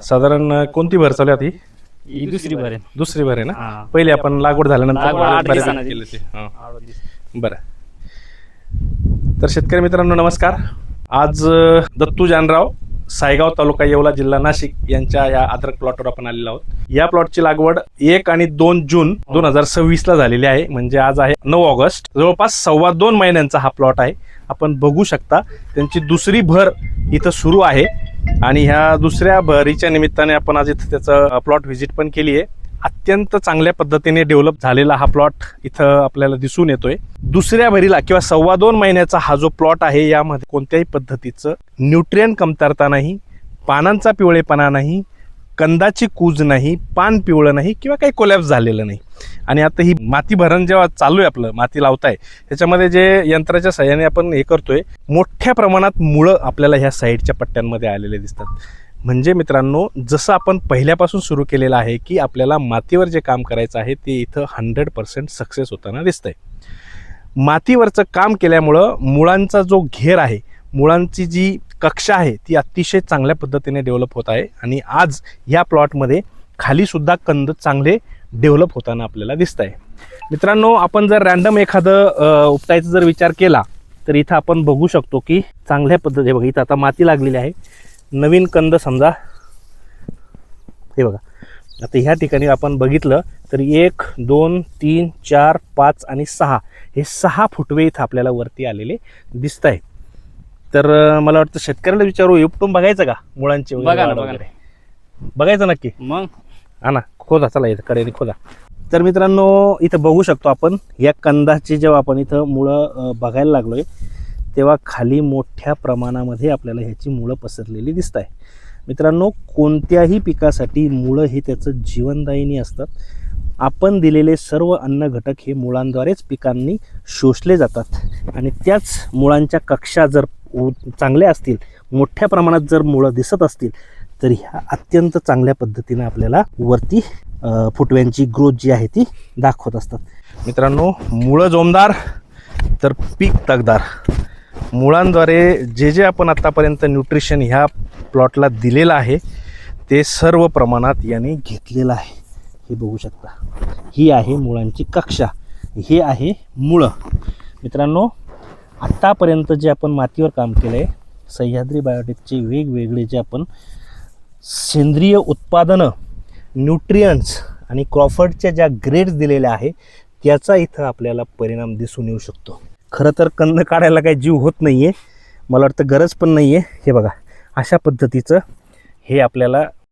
साधारण कोणती भर चालू आहे ही दुसरी भर आहे. दुसरी भर आहे ना? हा. पहिले आपण लागवड झाल्यानंतर लागवड 8 बरेच दिवसांनी केले ते. हा. 8 दिवस. बरं. तर शेतकरी मित्रांनो नमस्कार. आज दत्तू जानराव, सायगाव तालुका येवला जिल्हा नाशिक यांच्या या अद्रक प्लॉटवर आपण आलेलो आहोत. या प्लॉटची लागवड 1 आणि 2 जून 2026 ला झालेली आहे. म्हणजे आज आहे 9 ऑगस्ट. जवळपास 2.25 महिन्यांचा हा प्लॉट आहे. आपण बघू शकता त्यांची दुसरी भर इथं सुरू आहे आणि ह्या दुसऱ्या भरीच्या निमित्ताने आपण आज इथं त्याचं प्लॉट व्हिजिट पण केली आहे. अत्यंत चांगल्या पद्धतीने डेव्हलप झालेला हा प्लॉट इथं आपल्याला दिसून येतोय. दुसऱ्या भरीला किंवा 2.25 महिन्याचा हा जो प्लॉट आहे यामध्ये कोणत्याही पद्धतीचं न्यूट्रिएंट कमतरता नाही, पानांचा पिवळेपणा नाही, कंदाची कूज नाही, पान पिवळं नाही किंवा काही कोलॅप्स झालेलं नाही. आणि आता ही माती भरण जेव्हा चालू आहे, आपलं माती लावताय त्याच्यामध्ये जे यंत्राच्या सहाय्याने आपण हे करतोय, मोठ्या प्रमाणात मुळं आपल्याला ह्या साईडच्या पट्ट्यांमध्ये आलेले दिसतात. म्हणजे मित्रांनो, जसं आपण पहिल्यापासून सुरू केलेलं आहे की आपल्याला मातीवर जे काम करायचं आहे ते इथं 100% सक्सेस होताना दिसतंय. मातीवरचं काम केल्यामुळं मुळांचा जो घेर आहे, मुळांची जी कक्षा आहे ती अतिशय चांगल्या पद्धतीने डेव्हलप होत आहे. आणि आज या प्लॉटमध्ये खाली सुद्धा कंद चांगले डेव्हलप होताना आपल्याला दिसत आहे. मित्रांनो, आपण जर रॅन्डम एखादं उपटायचा जर विचार केला तर इथं आपण बघू शकतो की चांगल्या पद्धतीने बघा, इथं आता माती लागलेली आहे. नवीन कंद समजा हे बघा, आता ह्या ठिकाणी आपण बघितलं तर 1 2 3 4 5 आणि 6 हे 6 फुटवे इथं आपल्याला वरती आलेले दिसत आहे. तर मला वाटतं शेतकऱ्याला विचारू, उपटून बघायचं का मुळांचे वगैरे? बघायचं नक्की. मग हा ना, खोदा, चला इथं कडेने खोदा. तर मित्रांनो, इथं बघू शकतो आपण या कंदाची जेव्हा आपण इथं मुळं बघायला लागलोय तेव्हा खाली मोठ्या प्रमाणामध्ये आपल्याला ह्याची मुळं पसरलेली दिसत आहे. मित्रांनो, कोणत्याही पिकासाठी मुळं हे त्याचं जीवनदायिनी असतात. आपण दिलेले सर्व अन्न घटक हे मुळांद्वारेच पिकांनी शोषले जातात आणि त्याच मुळांच्या कक्षा जर चांगल्या असतील, मोठ्या प्रमाणात जर मुळं दिसत असतील तर ह्या अत्यंत चांगल्या पद्धतीने आपल्याला वरती फुटव्यांची ग्रोथ जी आहे ती दाखवत असतात. मित्रांनो, मुळं जोमदार तर पीक तगदार. मुळांद्वारे जे जे आपण आत्तापर्यंत न्यूट्रिशन ह्या प्लॉटला दिलेलं आहे ते सर्व प्रमाणात याने घेतलेलं आहे. हे बघू शकता, ही आहे मुळांची कक्षा, हे आहे मुळं. मित्रांनो, आत्तापर्यंत जे आपण मातीवर काम केलं आहे, सह्याद्री बायोटेकचे वेगवेगळे जे आपण सेंद्रिय उत्पादनं, न्यूट्रियंट्स आणि क्रॉफर्डच्या ज्या ग्रेड्स दिलेल्या आहे त्याचा इथं आपल्याला परिणाम दिसून येऊ शकतो. खरं तर कंद काढायला काही जीव होत नाही आहे, मला वाटतं गरज पण नाही आहे. हे बघा, अशा पद्धतीचं हे आपल्याला